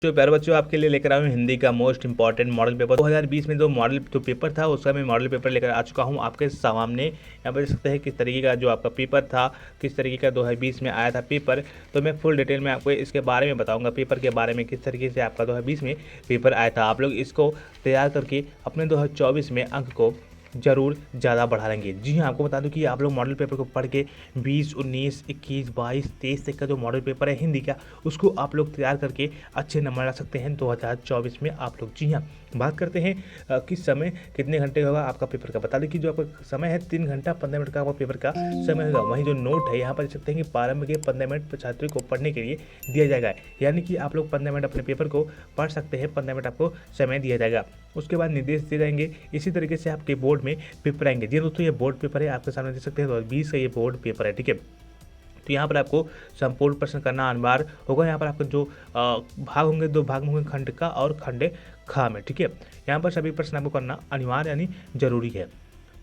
तो प्यारे बच्चों, आपके लिए लेकर आया हूँ हिंदी का मोस्ट इंपॉर्टेंट मॉडल पेपर 2020 में। जो मॉडल पेपर था उसका मैं मॉडल पेपर लेकर आ चुका हूँ आपके सामने। यहाँ पर देख सकते हैं किस तरीके का जो आपका पेपर था, किस तरीके का 2020 में आया था पेपर। तो मैं फुल डिटेल में आपको इसके बारे में बताऊँगा, पेपर के बारे में, किस तरीके से आपका 2020 में पेपर आया था। आप लोग इसको तैयार करके अपने 2024 में अंक को ज़रूर ज़्यादा बढ़ा लेंगे। जी हाँ, आपको बता दूं कि आप लोग मॉडल पेपर को पढ़ के 20, 19, 21, 22, 23 तक का जो मॉडल पेपर है हिंदी का, उसको आप लोग तैयार करके अच्छे नंबर ला सकते हैं 2024 में आप लोग। जी हाँ, बात करते हैं किस समय कितने घंटे होगा आपका पेपर का। बता दें कि जो आपका समय है 3 घंटा 15 मिनट का आपका पेपर का समय होगा। वहीं जो नोट है यहाँ पर देख सकते हैं कि प्रारंभ के 15 मिनट छात्रों को पढ़ने के लिए दिया जाएगा, यानी कि आप लोग 15 मिनट अपने पेपर को पढ़ सकते हैं, 15 मिनट आपको समय दिया जाएगा। उसके बाद निर्देश दिए जाएंगे। इसी तरीके से आपके बोर्ड में पेपर आएंगे। जी दोस्तों, ये बोर्ड पेपर है, आपके सामने देख सकते हैं 2020 का ये बोर्ड पेपर है। ठीक है, तो यहाँ पर आपको संपूर्ण प्रश्न करना अनिवार्य होगा। यहाँ पर आपको जो भाग होंगे, 2 भाग होंगे, खंड का और खंड खा में। ठीक है, यहाँ पर सभी प्रश्न आपको करना अनिवार्य यानी जरूरी है।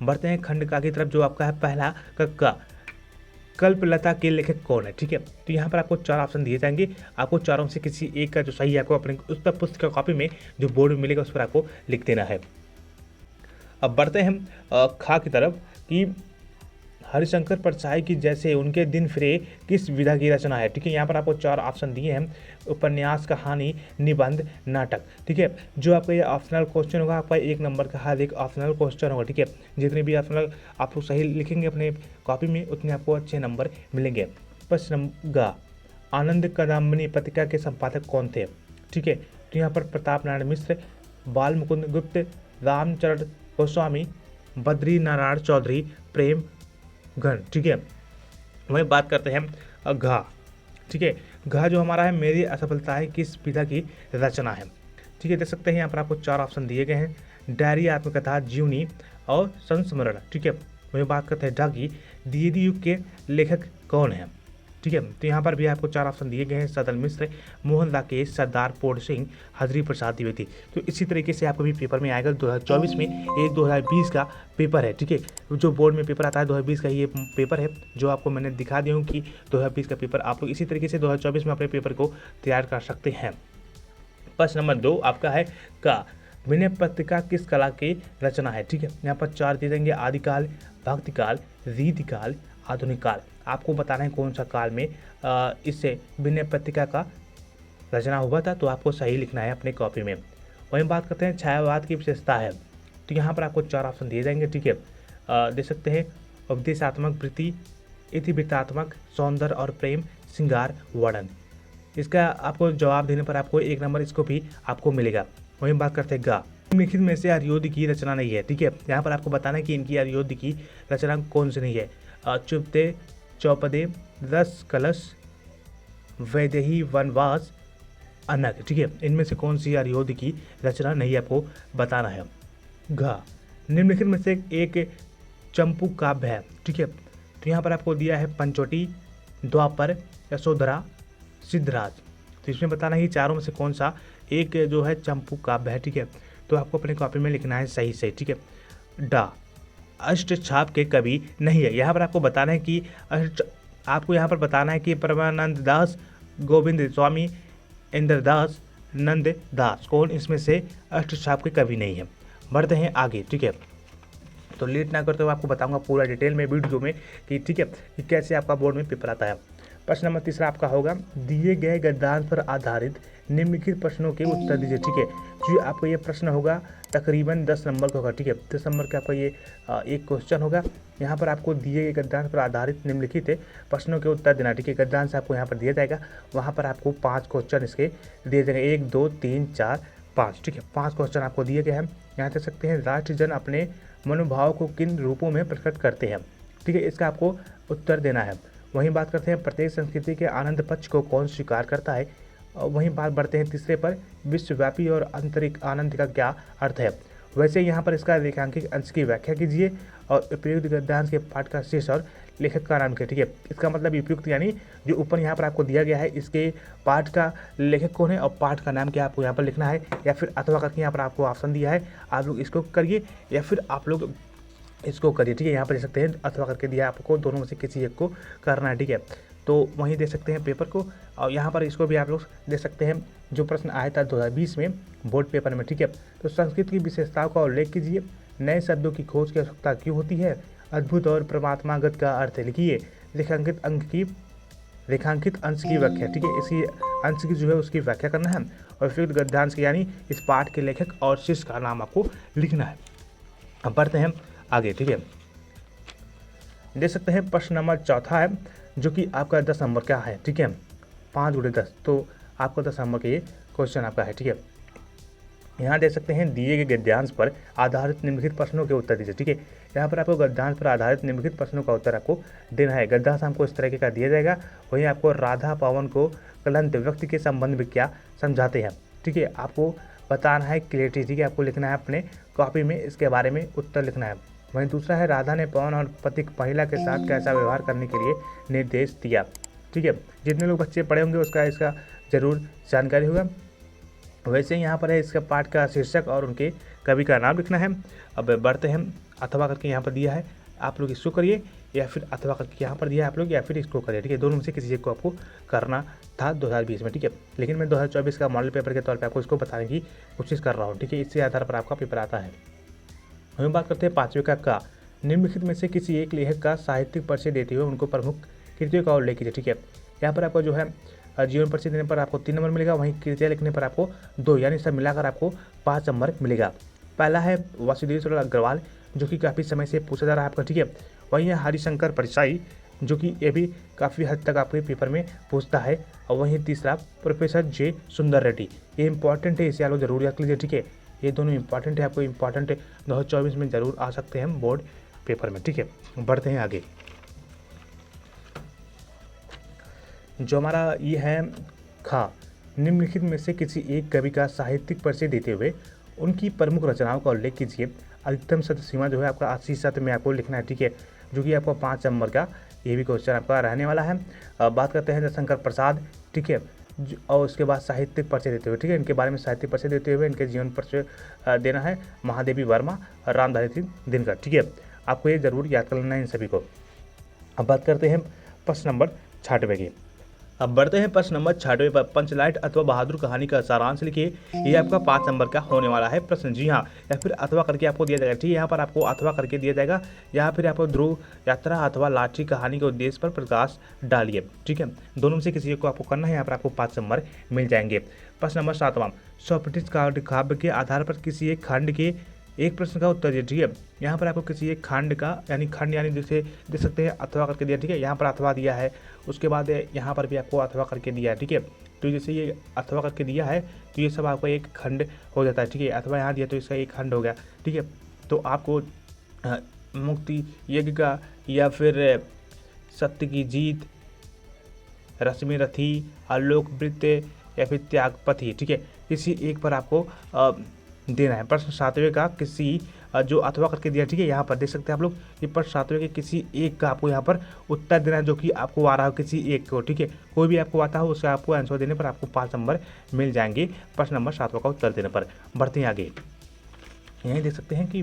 बढ़ते हैं खंड का की तरफ। जो आपका है पहला का कल्पलता के लेखक कौन है। ठीक है, तो यहाँ पर आपको 4 ऑप्शन दिए जाएंगे। आपको चारों से किसी एक का जो सही है आपको अपने उस पर पुस्तक कॉपी में जो बोर्ड में मिलेगा उस पर आपको लिख देना है। अब बढ़ते हैं हम खा की तरफ कि हरिशंकर परसाई की जैसे उनके दिन फिरे किस विधा की रचना है। ठीक है, यहाँ पर आपको 4 ऑप्शन दिए हैं, उपन्यास, कहानी, निबंध, नाटक। ठीक है, जो आपका ये ऑप्शनल क्वेश्चन होगा, आपका 1 नंबर का हर एक ऑप्शनल क्वेश्चन होगा। ठीक है, जितने भी ऑप्शनल आप लोग सही लिखेंगे अपने कॉपी में उतने आपको अच्छे नंबर मिलेंगे। प्रश्न ग, आनंद कदम्बिनी पत्रिका के संपादक कौन थे। ठीक है, तो यहाँ पर प्रताप नारायण मिश्र, बाल मुकुंद गुप्त, रामचरण गोस्वामी, बद्री नारायण चौधरी, प्रेम घन। ठीक है, वही बात करते हैं घा। ठीक है, घा जो हमारा है मेरी असफलताएं किस विधा की रचना है। ठीक है, देख सकते हैं यहाँ पर आपको 4 ऑप्शन दिए गए हैं, डायरी, आत्मकथा, जीवनी और संस्मरण। ठीक है, वही बात करते हैं डा की द्विवेदी युग के लेखक कौन है। ठीक है, तो यहाँ पर भी आपको 4 ऑप्शन दिए गए हैं, सदल मिश्र, मोहन राकेश, सरदार पोर्ट सिंह, हजरी प्रसाद द्विवेदी। तो इसी तरीके से आपको भी पेपर में आएगा 2024 में। ये 2020 का पेपर है। ठीक है, जो बोर्ड में पेपर आता है 2020 का ये पेपर है, जो आपको मैंने दिखा दिया हूँ कि 2020 का पेपर आप लोग इसी तरीके से 2024 में अपने पेपर को तैयार कर सकते हैं। प्रश्न नंबर 2 आपका है का विनय पत्रिका किस कला की रचना है। ठीक है, यहाँ पर 4 दे देंगे, आदिकाल, भक्तिकाल, रीतिकाल, आधुनिक काल। आपको बताना है कौन सा काल में इससे विनय पत्रिका का रचना हुआ था, तो आपको सही लिखना है अपने कॉपी में। वहीं बात करते हैं छायावाद की विशेषता है, तो यहाँ पर आपको 4 ऑप्शन दिए जाएंगे। ठीक है, दे सकते हैं उपदेशात्मक वृत्ति, इतिवृत्तात्मक, सौंदर्य और प्रेम, श्रृंगार, वर्णन। इसका आपको जवाब देने पर आपको 1 नंबर इसको भी आपको मिलेगा। वहीं बात करते हैं गा, निम्नलिखित में से अर्योध्य की रचना नहीं है। ठीक है, यहाँ पर आपको बताना है कि इनकी अर्योध्य की रचना कौन सी नहीं है। चुपते, चौपदे, रस कलश, वैदेही, वनवास, अनक। ठीक है, इनमें से कौन सी अर्योध्य की रचना नहीं आपको बताना है। घ, निम्नलिखित में से एक चंपू काव्य है। ठीक है, तो यहाँ पर आपको दिया है पंचवटी, द्वापर, यशोधरा, सिद्धराज। तो इसमें बताना है चारों में से कौन सा एक जो है चंपू काव्य है। ठीक है, तो आपको अपने कॉपी में लिखना है सही सही। ठीक है, डा, अष्टछाप के कवि नहीं है। यहाँ पर आपको बताना है कि आपको यहाँ पर बताना है कि परमानंद दास, गोविंद स्वामी, इंद्रदास, नंद दास, कौन इसमें से अष्टछाप के कवि नहीं है। बढ़ते हैं आगे। ठीक है, तो लेट ना करते हुए आपको बताऊंगा पूरा डिटेल में वीडियो में कि ठीक है कि कैसे आपका बोर्ड में पेपर आता है। प्रश्न नंबर 3 आपका होगा, दिए गए गद्यांश पर आधारित निम्नलिखित प्रश्नों के उत्तर दीजिए। ठीक है, जो आपको ये प्रश्न होगा तकरीबन 10 नंबर का होगा। ठीक है, 10 नंबर का आपका ये एक क्वेश्चन होगा। यहाँ पर आपको दिए गए गद्यांश पर आधारित निम्नलिखित प्रश्नों के उत्तर देना। ठीक है, गद्यांश आपको यहाँ पर दिया जाएगा, वहाँ पर आपको 5 क्वेश्चन इसके दिए जाएंगे, 1, 2, 3, 4, 5। ठीक है, 5 क्वेश्चन आपको दिए गए हैं। यहाँ देख सकते हैं, राष्ट्रजन अपने मनोभाव को किन रूपों में प्रकट करते हैं। ठीक है, इसका आपको उत्तर देना है। वहीं बात करते हैं प्रत्येक संस्कृति के आनंद पक्ष को कौन स्वीकार करता है। वहीं बात बढ़ते हैं तीसरे पर, विश्वव्यापी और आंतरिक आनंद का क्या अर्थ है। वैसे यहाँ पर इसका रेखांकित अंश की व्याख्या कीजिए और उपयुक्त गद्यांश के पाठ का शीर्ष और लेखक का नाम क्या। ठीक है, इसका मतलब उपयुक्त यानी जो ऊपर यहाँ पर आपको दिया गया है इसके पाठ का लेखक कौन है और पाठ का नाम क्या आपको यहाँ पर लिखना है, या फिर अथवा करके यहाँ पर आपको ऑप्शन दिया है, आप लोग इसको करिए या फिर आप लोग इसको करिए। ठीक है, यहाँ पर देख सकते हैं अथवा करके दिया आपको, दोनों में से किसी एक को करना है। ठीक है, तो वहीं दे सकते हैं पेपर को, और यहाँ पर इसको भी आप लोग दे सकते हैं जो प्रश्न आया था 2020 में बोर्ड पेपर में, ठीक है। तो संस्कृत की विशेषताओं का उल्लेख कीजिए, नए शब्दों की खोज की आवश्यकता क्यों होती है, अद्भुत और परमात्मागत का अर्थ लिखिए, रेखांकित अंश की व्याख्या, ठीक है। इसी अंश की जो है उसकी व्याख्या करना है, और फिर गद्यांश की यानी इस पाठ के लेखक और शिष्य का नाम आपको लिखना है। अब बढ़ते हैं आगे, ठीक है। देख सकते हैं प्रश्न नंबर चौथा है, जो कि आपका 10 नंबर का है, ठीक है। 5 × 10, तो आपको 10 नंबर का ये क्वेश्चन आपका है, ठीक है। यहाँ देख सकते हैं दिए गए गद्यांश पर आधारित निम्नलिखित प्रश्नों के उत्तर दीजिए, ठीक है। यहाँ पर आपको गद्यांश पर आधारित निम्नलिखित प्रश्नों का उत्तर आपको देना है। गद्यांश हमको इस तरीके का दिया जाएगा। वहीं आपको राधा पवन को कलंत व्यक्ति के संबंध में क्या समझाते हैं, ठीक है। आपको बताना है क्लियरिटी, ठीक है। आपको लिखना है अपने कॉपी में, इसके बारे में उत्तर लिखना है। वहीं दूसरा है राधा ने पवन और पति महिला के साथ कैसा व्यवहार करने के लिए निर्देश दिया, ठीक है। जितने लोग बच्चे पढ़े होंगे उसका इसका जरूर जानकारी होगा। वैसे ही यहाँ पर है इसका पाठ का शीर्षक और उनके कवि का नाम लिखना है। अब बढ़ते हैं, अथवा करके यहाँ पर दिया है, आप लोग इसको करिए, या फिर अथवा करके यहाँ पर दिया है आप लोग, या फिर इसको करिए, ठीक है। दोनों में से किसी एक को आपको करना था 2020 में, ठीक है। लेकिन मैं 2024 का मॉडल पेपर के तौर पर आपको इसको बताने की कोशिश कर रहा हूँ, ठीक है। इसी आधार पर आपका पेपर आता है। हम बात करते हैं 5वें का निम्नलिखित में से किसी एक लेखक का साहित्यिक परिचय देते हुए उनको प्रमुख कृतियों का उल्लेख कीजिए, ठीक है। यहाँ पर आपको जो है जीवन परिचय देने पर आपको 3 नंबर मिलेगा, वहीं कृतियाँ लिखने पर आपको 2, यानी सब मिलाकर आपको 5 नंबर मिलेगा। पहला है वासुदेव अग्रवाल, जो कि काफ़ी समय से पूछा जा रहा है आपका, ठीक है। वहीं है हरिशंकर परसाई, जो कि ये भी काफ़ी हद तक आपके पेपर में पूछता है। और वहीं तीसरा प्रोफेसर जे सुंदर रेड्डी, ये इंपॉर्टेंट है, इसे आप लोग जरूर याद लीजिए, ठीक है। ये दोनों इंपॉर्टेंट है, आपको इंपॉर्टेंट 2024 में जरूर आ सकते हैं बोर्ड पेपर में, ठीक है। बढ़ते हैं आगे, जो हमारा ये है खा, निम्नलिखित में से किसी एक कवि का साहित्यिक परिचय देते हुए उनकी प्रमुख रचनाओं का उल्लेख कीजिए। अधिकतम शब्द सीमा जो है आपका 80 शब्द में आपको लिखना है, ठीक है, जो कि आपको 5 नंबर का ये भी क्वेश्चन आपका रहने वाला है। बात करते हैं जयशंकर प्रसाद, ठीक है, और उसके बाद साहित्यिक परिचय देते हुए, ठीक है, इनके बारे में साहित्यिक परिचय देते हुए इनके जीवन परिचय देना है महादेवी वर्मा और रामधारी सिंह दिनकर, ठीक है। आपको ये जरूर याद कर लेना है इन सभी को। अब बात करते हैं प्रश्न नंबर 6वें की। अब बढ़ते हैं प्रश्न नंबर 6वें पर, पंचलाइट अथवा बहादुर कहानी का सारांश लिखिए। ये आपका 5 नंबर का होने वाला है प्रश्न, जी हाँ, या फिर अथवा करके आपको दिया जाएगा, ठीक है। यहाँ पर आपको अथवा करके दिया जाएगा, या फिर आपको ध्रुव यात्रा अथवा लाठी कहानी के उद्देश्य पर प्रकाश डालिए, ठीक है। दोनों में से किसी एक को आपको करना है, यहाँ पर आपको 5 नंबर मिल जाएंगे। प्रश्न नंबर 7वां, सोक्रेटिस काव्य के आधार पर किसी एक खंड के एक प्रश्न का उत्तर दिए, ठीक है। यहाँ पर आपको किसी एक खंड का खंड यानी जैसे देख सकते हैं अथवा करके दिया, ठीक है। यहाँ पर अथवा दिया है, उसके बाद यहाँ पर भी आपको अथवा करके दिया है, ठीक है। तो जैसे ये अथवा करके दिया है तो ये सब आपको एक खंड हो जाता है, ठीक है। अथवा यहाँ दिया तो इसका एक खंड हो गया, ठीक है। तो आपको मुक्ति यज्ञ का, या फिर सत्य की जीत, रश्मि रथी, आलोक वृत्त, या फिर त्यागपति, ठीक है, किसी एक पर आपको देना है। प्रश्न 7वें का किसी जो अथवा करके दिया, ठीक है, यहाँ पर देख सकते हैं आप लोग, ये प्रश्न 7वें के किसी एक का आपको यहाँ पर उत्तर देना है, जो कि आपको आ रहा हो किसी एक को, ठीक है। कोई भी आपको आता हो उसका आपको आंसर देने पर आपको 5 नंबर मिल जाएंगे प्रश्न नंबर 7वां का उत्तर देने पर। बढ़ते हैं आगे, यहीं देख सकते हैं कि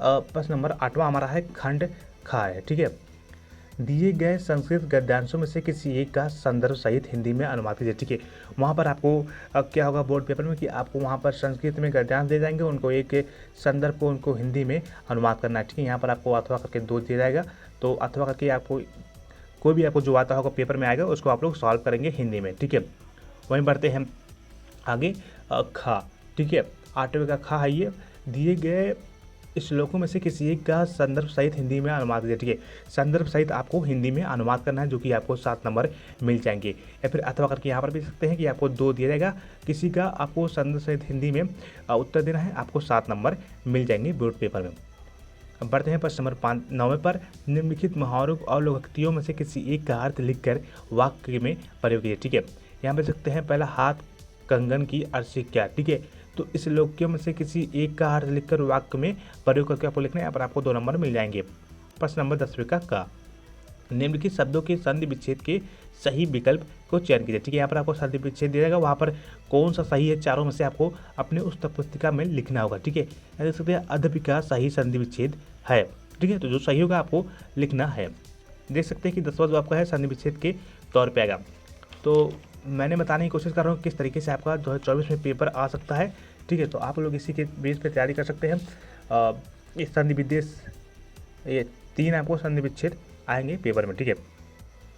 प्रश्न नंबर 8वां हमारा है खंड खा है, ठीक है। दिए गए संस्कृत गद्यांशों में से किसी एक का संदर्भ सहित हिंदी में अनुवाद कीजिए, ठीक है। वहाँ पर आपको क्या होगा बोर्ड पेपर में कि आपको वहाँ पर संस्कृत में गद्यांश दे जाएंगे, उनको एक संदर्भ को उनको हिंदी में अनुवाद करना है, ठीक है। यहाँ पर आपको अथवा करके 2 दिया जाएगा, तो अथवा करके आपको कोई भी आपको जो आता होगा पेपर में आएगा उसको आप लोग सॉल्व करेंगे हिंदी में, ठीक है। वहीं बढ़ते हैं आगे, खा, ठीक है, 8वें का खा है ये, दिए गए श्लोकों में से किसी एक का संदर्भ सहित हिंदी में अनुवाद कीजिए, ठीक है। संदर्भ सहित आपको हिंदी में अनुवाद करना है, जो कि आपको 7 नंबर मिल जाएंगे। या फिर अथवा करके यहाँ पर भी सकते हैं कि आपको 2 दिया जाएगा, किसी का आपको संदर्भ सहित हिंदी में उत्तर देना है, आपको 7 नंबर मिल जाएंगे बोर्ड पेपर में। अब बढ़ते हैं प्रश्न नंबर 9वें पर, निम्नलिखित मुहावरों और लोकोक्तियों में से किसी एक का अर्थ लिखकर वाक्य में प्रयोग कीजिए, ठीक है। यहाँ पर सकते हैं पहला, हाथ कंगन की अर्शी क्या, ठीक है। तो इस लोकोक्तियों में से किसी एक का अर्थ लिखकर वाक्य में प्रयोग करके आपको लिखना है, यहाँ पर आपको 2 नंबर मिल जाएंगे। प्रश्न नंबर 10वें का निम्नलिखित शब्दों के संधि विच्छेद के सही विकल्प को चयन कीजिए, ठीक है। यहाँ पर आपको संधि विच्छेद दिया जाएगा, वहाँ पर कौन सा सही है चारों में से आपको अपने उस पुस्तिका में लिखना होगा, ठीक है। देख सकते हैं अद्यपि का सही संधि विच्छेद है, ठीक है, तो जो सही होगा आपको लिखना है। देख सकते हैं कि 10वां जो आपका है संधि विच्छेद के तौर पर आएगा, तो मैंने बताने की कोशिश कर रहा हूँ किस तरीके से आपका 2024 में पेपर आ सकता है। ठीक है, तो आप लोग इसी के बेस पे तैयारी कर सकते हैं। इस संधि विदेश ये 3 आपको संधि विच्छेद आएंगे पेपर में। ठीक है,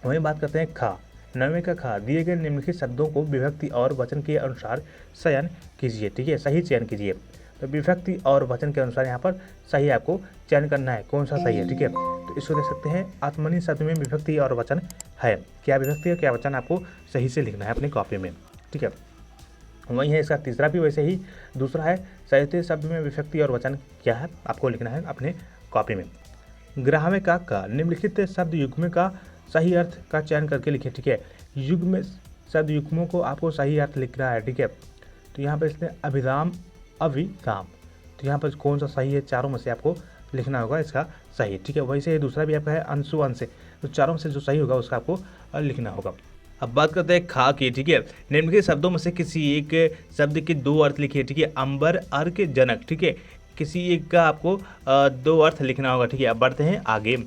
वहीं बात करते हैं खा। 9वें का खा, दिए गए निम्नलिखित शब्दों को विभक्ति और वचन के अनुसार चयन कीजिए। ठीक है, सही चयन कीजिए। तो विभक्ति और वचन के अनुसार यहाँ पर सही आपको चयन करना है, कौन सा सही है। ठीक है, तो इसको देख सकते हैं, आत्मनि शब्द में विभक्ति और वचन है, क्या विभक्ति और क्या वचन आपको सही से लिखना है अपनी कॉपी में। ठीक है, वही है इसका तीसरा भी वैसे ही। दूसरा है साहित्य शब्द में विभक्ति और वचन क्या है आपको लिखना है अपने कॉपी में। ग्राह्य का निम्नलिखित शब्द युग्म का सही अर्थ का चयन करके लिखिए। ठीक है, युग्म शब्द युग्मों को आपको सही अर्थ लिखना है। ठीक है, तो यहाँ पर इसमें अभिधाम अभिधाम, तो यहाँ पर कौन सा सही है, चारों में से आपको लिखना होगा इसका सही। ठीक है, वैसे दूसरा भी आपका है अंशु अंश, तो चारों में से जो सही होगा उसका आपको लिखना होगा। अब बात करते हैं खा की। ठीक है, निम्नलिखित शब्दों में से किसी एक शब्द के 2 अर्थ लिखिए। ठीक है, अंबर, अर्क, जनक। ठीक है, किसी एक का आपको 2 अर्थ लिखना होगा। ठीक है, अब बढ़ते हैं आगे।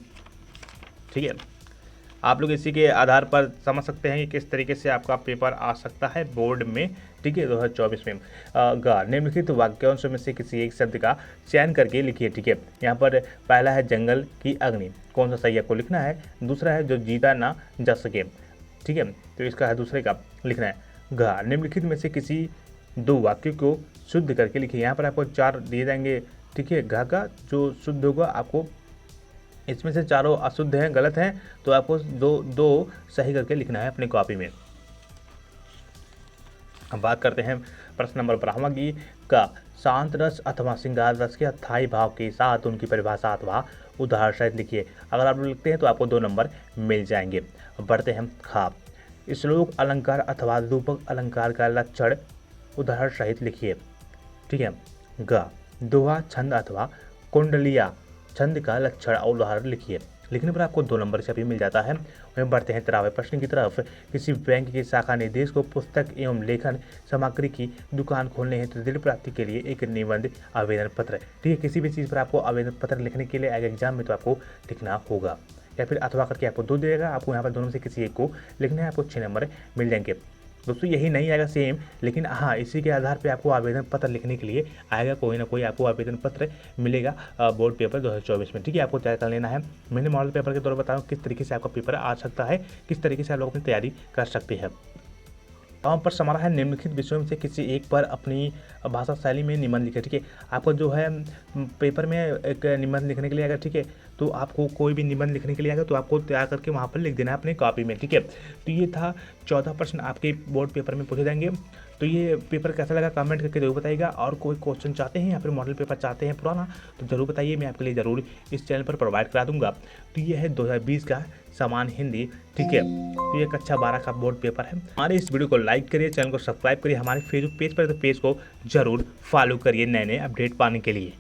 ठीक है, आप लोग इसी के आधार पर समझ सकते हैं कि किस तरीके से आपका पेपर आ सकता है बोर्ड में। ठीक है, 2024 में निम्नलिखित वाक्यांशों में से किसी एक शब्द का चयन करके लिखिए। ठीक है, यहाँ पर पहला है जंगल की अग्नि, कौन सा सही आपको लिखना है। दूसरा है जो जीता ना जा सके। ठीक है, तो इसका है दूसरे का लिखना है। निम्नलिखित में से किसी 2 वाक्यों को शुद्ध करके लिखिए। यहाँ पर आपको 4 दिए जाएंगे। ठीक है, का जो शुद्ध होगा आपको, इसमें से चारों अशुद्ध हैं, गलत हैं, तो आपको दो सही करके लिखना है अपनी कॉपी में। अब बात करते हैं प्रश्न नंबर 12 की का शांत रस अथवा श्रृंगार रस के अस्थायी भाव के साथ उनकी परिभाषा अथवा उदाहरण सहित लिखिए। अगर आप लिखते हैं तो आपको 2 नंबर मिल जाएंगे। अब बढ़ते हैं खा। श्लोक अलंकार अथवा रूपक अलंकार का लक्षण उदाहरण सहित लिखिए। ठीक है, दोहा छंद अथवा कुंडलिया छंद का लक्षण और उदाहरण लिखिए। लिखने पर आपको 2 नंबर से अभी मिल जाता है। वहीं बढ़ते हैं 13वें प्रश्न की तरफ। किसी बैंक की शाखा निदेश को पुस्तक एवं लेखन सामग्री की दुकान खोलने हेतु ऋण प्राप्ति के लिए एक निबंध आवेदन पत्र। ठीक है, किसी भी चीज़ पर आपको आवेदन पत्र लिखने के लिए आगे एग्जाम में तो आपको लिखना होगा, या फिर अथवा करके आपको 2 देगा, आपको यहाँ पर दोनों में से किसी एक को लिखना है, आपको 6 नंबर मिल जाएंगे। दोस्तों यही नहीं आएगा सेम, लेकिन हाँ इसी के आधार पे आपको आवेदन पत्र लिखने के लिए आएगा, कोई ना कोई आपको आवेदन पत्र मिलेगा बोर्ड पेपर 2024 में। ठीक है, आपको तैयार कर लेना है। मैंने मॉडल पेपर के दौरान बताऊँ किस तरीके से आपका पेपर आ सकता है, किस तरीके से आप लोग अपनी तैयारी कर सकते हैं। वहाँ पर समारा है निम्नलिखित विषयों में से किसी एक पर अपनी भाषा शैली में निबंध लिखे। ठीक है, आपको जो है पेपर में एक निबंध लिखने के लिए आएगा। ठीक है, तो आपको कोई भी निबंध लिखने के लिए आएगा तो आपको तैयार करके वहाँ पर लिख देना है अपनी कॉपी में। ठीक है, तो ये था 14 प्रश्न आपके बोर्ड पेपर में पूछे जाएंगे। तो ये पेपर कैसा लगा कमेंट करके जरूर बताइएगा, और कोई क्वेश्चन चाहते हैं या फिर मॉडल पेपर चाहते हैं पुराना तो ज़रूर बताइए, मैं आपके लिए ज़रूर इस चैनल पर प्रोवाइड करा दूंगा। तो ये है 2020 का सामान्य हिंदी। ठीक है, तो ये कक्षा 12 का बोर्ड पेपर है। हमारे इस वीडियो को लाइक करिए, चैनल को सब्सक्राइब करिए, हमारे फेसबुक पेज पर तो पेज को जरूर फॉलो करिए नए नए अपडेट पाने के लिए।